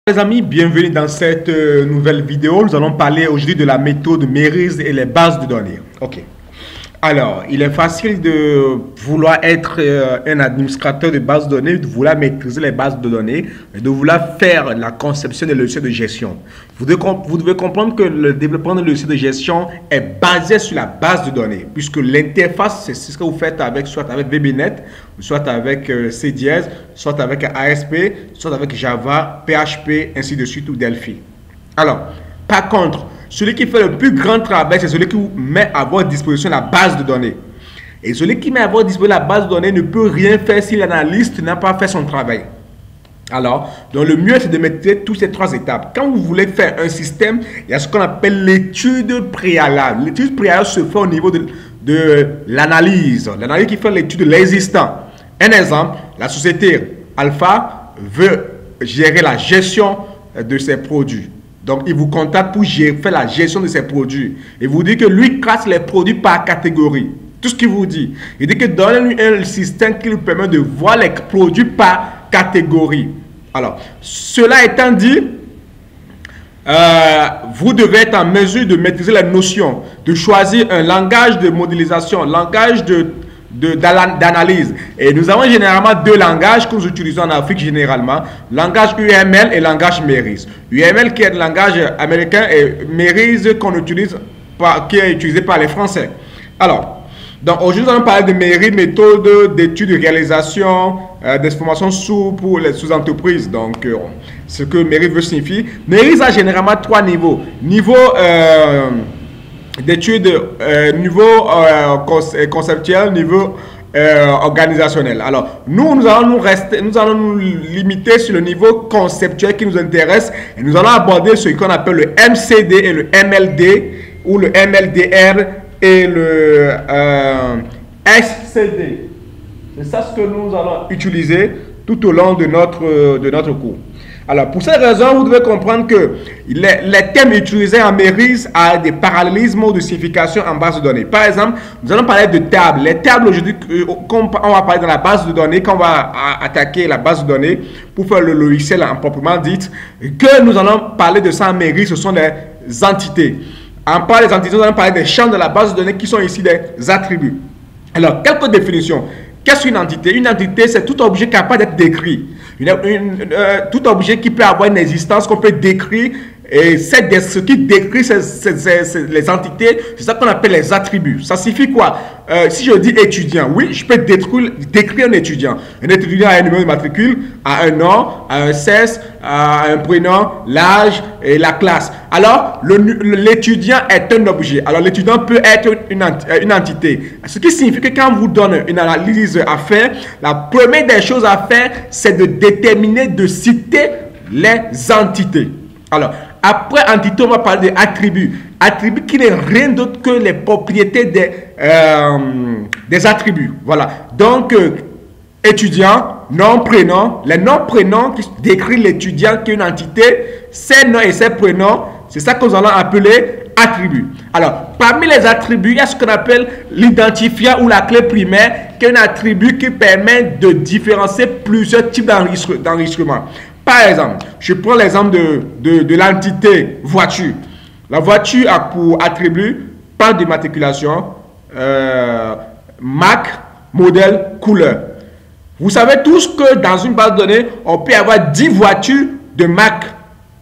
Les amis, bienvenue dans cette nouvelle vidéo. Nous allons parler aujourd'hui de la méthode Merise et les bases de données. Ok. Alors, il est facile de vouloir être un administrateur de bases de données, de vouloir maîtriser les bases de données, de vouloir faire la conception des logiciels de gestion. Vous devez comprendre que le développement de logiciels de gestion est basé sur la base de données, puisque l'interface, c'est ce que vous faites avec, soit avec VBNet, soit avec C#, soit avec ASP, soit avec Java, PHP, ainsi de suite, ou Delphi. Alors, par contre, celui qui fait le plus grand travail, c'est celui qui met à votre disposition la base de données. Et celui qui met à votre disposition la base de données ne peut rien faire si l'analyste n'a pas fait son travail. Alors, donc le mieux, c'est de maîtriser toutes ces trois étapes. Quand vous voulez faire un système, il y a ce qu'on appelle l'étude préalable. L'étude préalable se fait au niveau de l'analyse. L'analyse qui fait l'étude de l'existant. Un exemple, la société Alpha veut gérer la gestion de ses produits. Donc, il vous contacte pour faire la gestion de ses produits. Il vous dit que lui classe les produits par catégorie. Tout ce qu'il vous dit. Il dit que donnez-lui un système qui lui permet de voir les produits par catégorie. Alors, cela étant dit, vous devez être en mesure de maîtriser les notions, de choisir un langage de modélisation, un langage d'analyse. Et nous avons généralement deux langages que nous utilisons en Afrique généralement, langage UML et langage Merise. UML qui est le langage américain et Merise qu'on utilise qui est utilisé par les Français. Alors, donc aujourd'hui nous allons parler de Merise, méthode d'étude de réalisation d'informations pour les sous-entreprises. Donc ce que Merise veut signifier. Merise a généralement trois niveaux. Niveau d'études, niveau conceptuel, niveau organisationnel. Alors, nous allons nous limiter sur le niveau conceptuel qui nous intéresse et nous allons aborder ce qu'on appelle le MCD et le MLD ou le MLDR et le SCD. C'est ça ce que nous allons utiliser tout au long de notre cours. Alors, pour cette raison, vous devez comprendre que les thèmes utilisés en Merise ont des parallélismes ou de signification en base de données. Par exemple, nous allons parler de tables. Les tables, aujourd'hui, on va parler dans la base de données, quand on va attaquer la base de données pour faire le logiciel en proprement dit, que nous allons parler de ça en Merise, ce sont des entités. En parlant des entités, nous allons parler des champs de la base de données qui sont ici des attributs. Alors, quelques définitions. Qu'est-ce qu'une entité? Une entité, c'est tout objet capable d'être décrit. Tout objet qui peut avoir une existence qu'on peut décrire. Et ce qui décrit les entités, c'est ça qu'on appelle les attributs. Ça signifie quoi? Si je dis étudiant, oui, je peux décrire un étudiant. Un étudiant a un numéro de matricule, a un nom, a un sexe, a un prénom, l'âge et la classe. Alors, l'étudiant est un objet. Alors, l'étudiant peut être une entité. Ce qui signifie que quand on vous donne une analyse à faire, la première des choses à faire, c'est de déterminer, de citer les entités. Alors, après entité, on va parler d'attributs. Attributs qui n'est rien d'autre que les propriétés des attributs. Voilà. Donc, étudiant, nom, prénom. Les noms, prénoms qui décrivent l'étudiant qui est une entité. Ses noms et ses prénoms, c'est ça que nous allons appeler attributs. Alors, parmi les attributs, il y a ce qu'on appelle l'identifiant ou la clé primaire, qui est un attribut qui permet de différencier plusieurs types d'enregistrement. Par exemple, je prends l'exemple de l'entité voiture. La voiture a pour attribut plaque de matriculation, marque, modèle, couleur. Vous savez tous que dans une base de données, on peut avoir 10 voitures de marque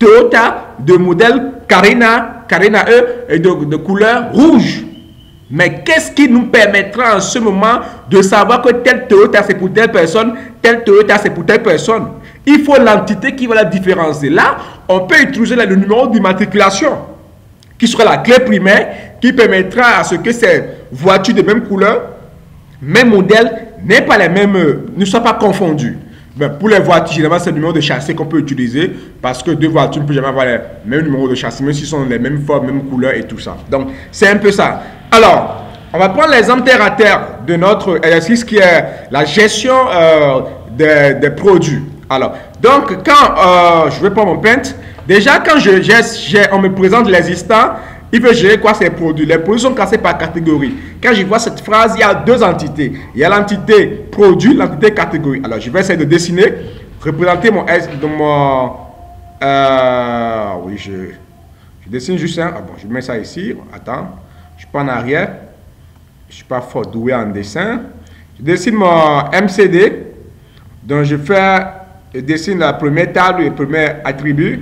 Toyota, de modèle Carina E et de couleur rouge. Mais qu'est-ce qui nous permettra en ce moment de savoir que tel Toyota c'est pour telle personne, tel Toyota c'est pour telle personne? Il faut l'entité qui va la différencier. Là, on peut utiliser le numéro d'immatriculation, qui sera la clé primaire, qui permettra à ce que ces voitures de même couleur, même modèle, ne soient pas confondues. Mais pour les voitures, généralement, c'est le numéro de châssis qu'on peut utiliser, parce que deux voitures ne peuvent jamais avoir le même numéro de châssis, même s'ils sont les mêmes formes, même couleurs et tout ça. Donc, c'est un peu ça. Alors, on va prendre l'exemple terre à terre de notre exercice qui est la gestion des produits. Alors, donc, quand je vais prendre mon peintre, déjà, quand on me présente l'existant, il veut gérer quoi ces produits? Les produits sont classés par catégorie. Quand je vois cette phrase, il y a deux entités. Il y a l'entité produit, l'entité catégorie. Alors, je vais essayer de dessiner, représenter Oui, je dessine juste un. Ah bon, je mets ça ici. Attends, je suis pas en arrière. Je suis pas fort doué en dessin. Je dessine mon MCD. Donc, je dessine la première table, le premier attribut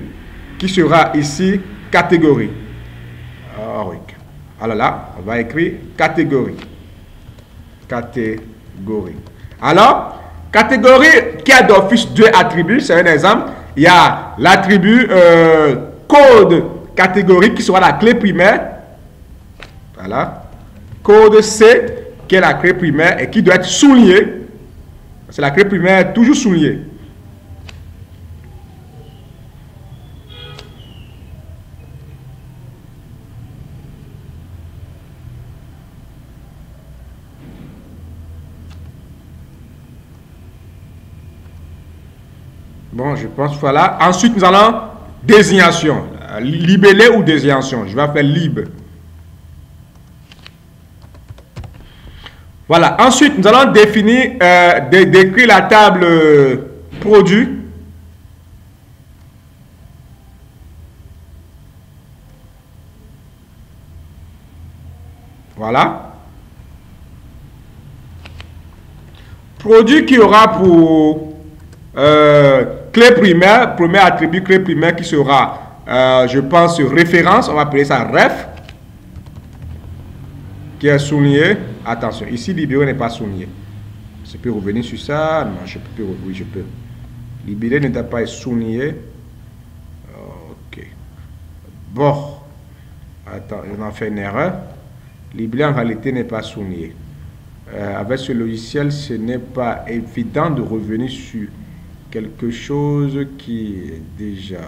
qui sera ici catégorie. Ah oui. Alors là, on va écrire catégorie. Catégorie. Alors, catégorie qui a d'office deux attributs, c'est un exemple. Il y a l'attribut code catégorie qui sera la clé primaire. Voilà. Code C qui est la clé primaire et qui doit être souligné. C'est la clé primaire toujours soulignée. Bon, je pense, voilà. Ensuite, nous allons désignation. Libellé ou désignation. Je vais faire lib. Voilà. Ensuite, nous allons définir, décrire la table produit. Voilà. Produit qui aura pour clé primaire, premier attribut clé primaire qui sera, je pense, référence. On va appeler ça ref. Qui est souligné. Attention, ici, libéré n'est pas souligné. Je peux revenir sur ça. Non, je peux. Oui, je peux. Libéré n'était pas souligné. Ok. Bon. Attends, on a fait une erreur. Libéré en réalité n'est pas souligné. Avec ce logiciel, ce n'est pas évident de revenir sur quelque chose qui est déjà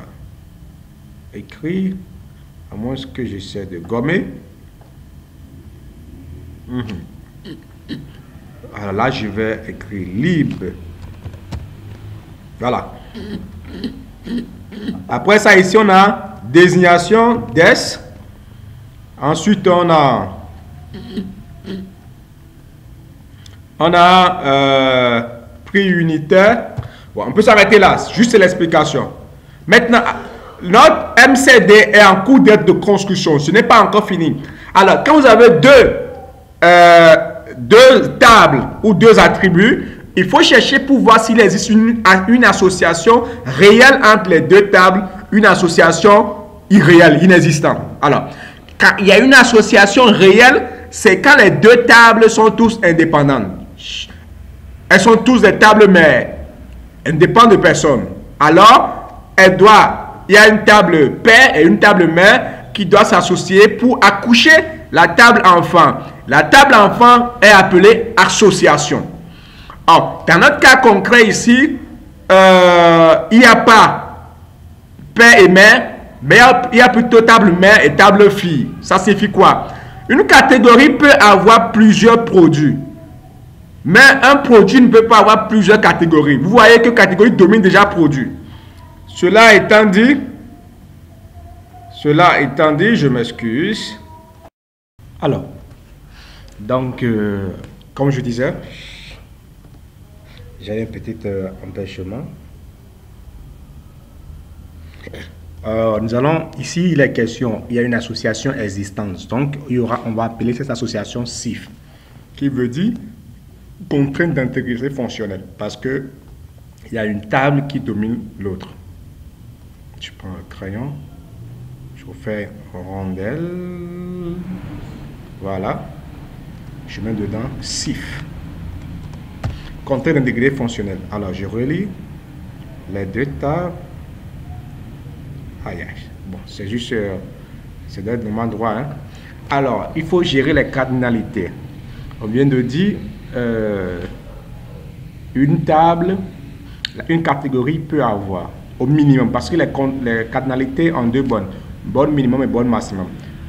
écrit, à moins que j'essaie de gommer. Alors là, je vais écrire lib. Voilà. Après ça, ici, on a désignation des. Ensuite, on a prix unitaire. Bon, on peut s'arrêter là, juste l'explication. Maintenant, notre MCD est en cours d'être de construction. Ce n'est pas encore fini. Alors, quand vous avez deux tables ou deux attributs, il faut chercher pour voir s'il existe une association réelle entre les deux tables, une association irréelle, inexistante. Alors, quand il y a une association réelle, c'est quand les deux tables sont tous indépendantes. Elles sont tous des tables mères. Elles ne dépendent de personne. Alors, il y a une table père et une table mère qui doivent s'associer pour accoucher la table enfant. La table enfant est appelée association. Alors, dans notre cas concret ici, il n'y a pas père et mère, mais il y a plutôt table mère et table fille. Ça signifie quoi? Une catégorie peut avoir plusieurs produits. Mais un produit ne peut pas avoir plusieurs catégories. Vous voyez que catégorie domine déjà produit. Cela étant dit, je m'excuse. Alors, donc, comme je disais, j'ai un petit empêchement. Nous allons, ici, il est question, il y a une association existante. Donc, on va appeler cette association CIF, qui veut dire contrainte d'intégrité fonctionnelle, parce que il y a une table qui domine l'autre. Je prends un crayon, je fais rondelle, voilà, je mets dedans CIF, contrainte d'intégrité fonctionnelle. Alors je relis les deux tables. Aïe, bon, c'est juste, c'est d'un moment droit. Hein. Alors, il faut gérer les cardinalités. On vient de dire une table, une catégorie peut avoir au minimum, parce que les cardinalités ont deux bonnes, bonne minimum et bonne maximum.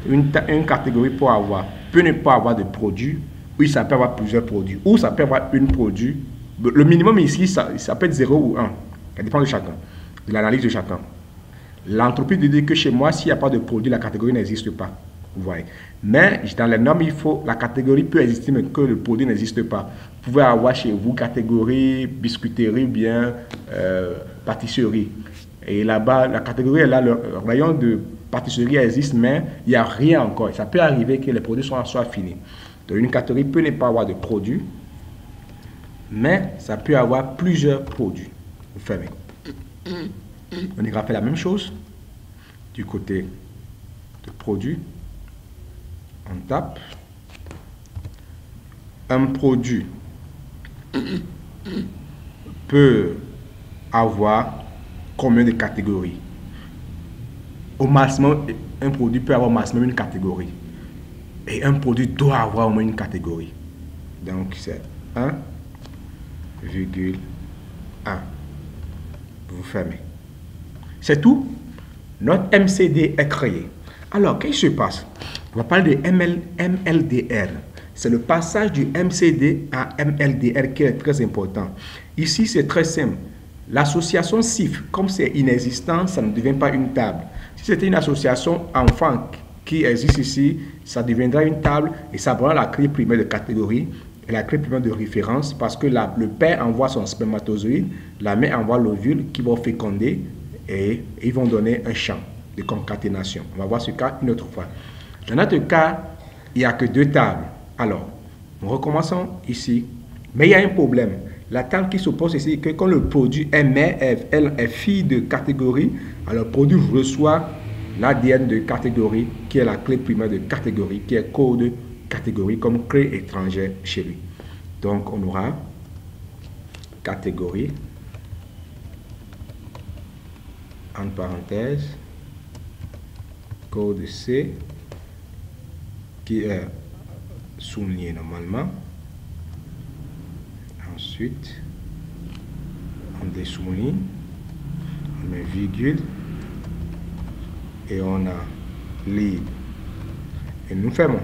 Une catégorie peut ne pas avoir de produit, ou ça peut avoir plusieurs produits, ou ça peut avoir un produit. Le minimum ici, ça peut être 0 ou 1, ça dépend de chacun, de l'analyse de chacun. L'entreprise dit que chez moi, s'il n'y a pas de produit, la catégorie n'existe pas. Vous voyez. Mais dans les normes, la catégorie peut exister, mais que le produit n'existe pas. Vous pouvez avoir chez vous catégorie biscuiterie, bien pâtisserie. Et là-bas, la catégorie est là, le rayon de pâtisserie existe, mais il n'y a rien encore. Ça peut arriver que les produits soient finis. Donc une catégorie peut ne pas avoir de produits, mais ça peut avoir plusieurs produits. Vous fermez. On ira faire la même chose du côté de produits. On tape. Un produit peut avoir combien de catégories? Au maximum, un produit peut avoir au maximum une catégorie. Et un produit doit avoir au moins une catégorie. Donc, c'est 1,1. Vous fermez. C'est tout. Notre MCD est créé. Alors, qu'est-ce qui se passe? On va parler de MLDR. C'est le passage du MCD à MLDR qui est très important. Ici, c'est très simple. L'association CIF, comme c'est inexistant, ça ne devient pas une table. Si c'était une association enfant qui existe ici, ça deviendra une table et ça prendra la clé primaire de catégorie et la clé primaire de référence parce que le père envoie son spermatozoïde, la mère envoie l'ovule qui va féconder et ils vont donner un champ de concaténation. On va voir ce cas une autre fois. Dans notre cas, il n'y a que 2 tables. Alors, nous recommençons ici. Mais il y a un problème. La table qui s'oppose ici, que quand le produit est mère, elle est fille de catégorie, alors le produit reçoit l'ADN de catégorie, qui est la clé primaire de catégorie, qui est code catégorie comme clé étrangère chez lui. Donc, on aura catégorie, entre parenthèses, code C, qui est souligné normalement. Ensuite, on désouligne, on met virgule et on a libre. Et nous fermons.